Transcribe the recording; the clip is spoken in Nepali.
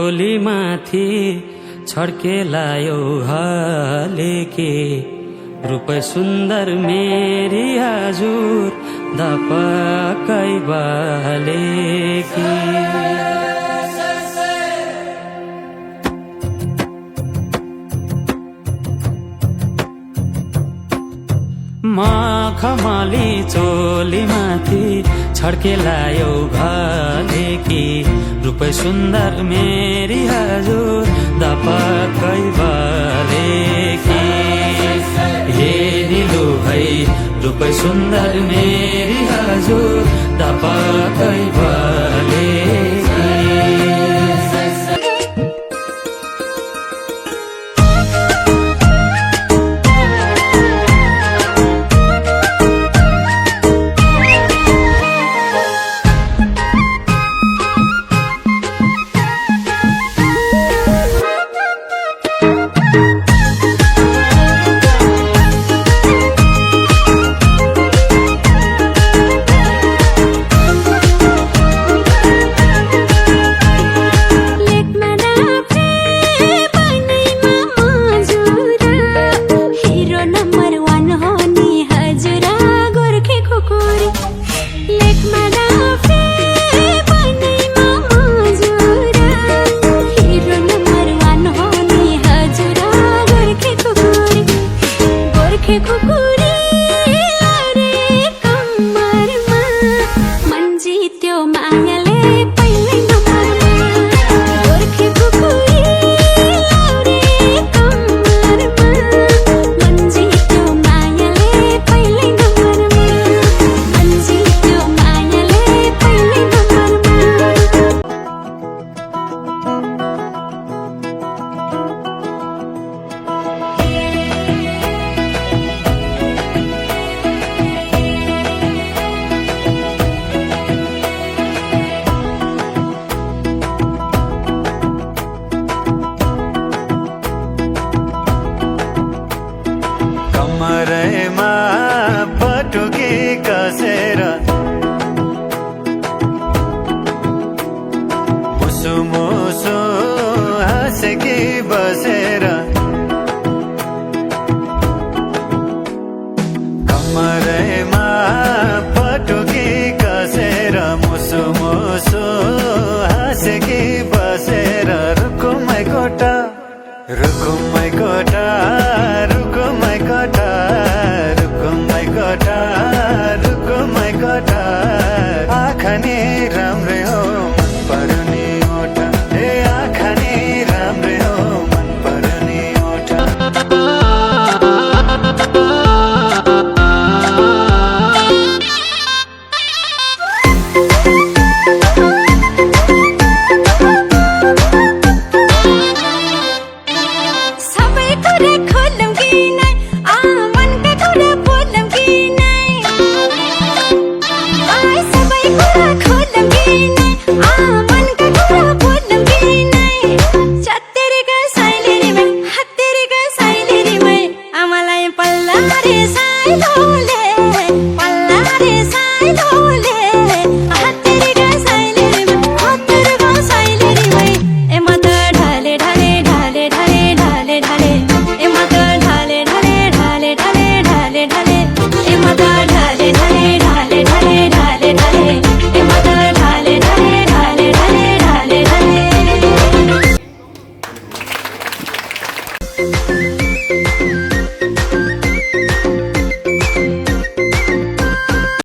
टोली माथि छड्केलायो हालेके रूप सुन्दर मेरी हजुर दपकै बालेकी मखमली चोली माथि छड्केलायो भालेकी रूप सुन्दर मेरी हजुर दपकै बालेकी हे निलु है रूप सुन्दर मेरी हजुर दपकै बालेकी कमरमा पटुकी कसेर मुसु मुसु हाँसेकी बसेर कमरमा पटुकी कसेर मुसु मुसु हाँसेकी बसेर रुकुमै कोटा रुकुमै कोटा रुकुमै कोटा रुकुमै कोटा रुकुमै कोटा आँखा नि राम्रै हो मन पर्ने ओठा ए आँखा नि राम्रै हो मन पर्ने ओठा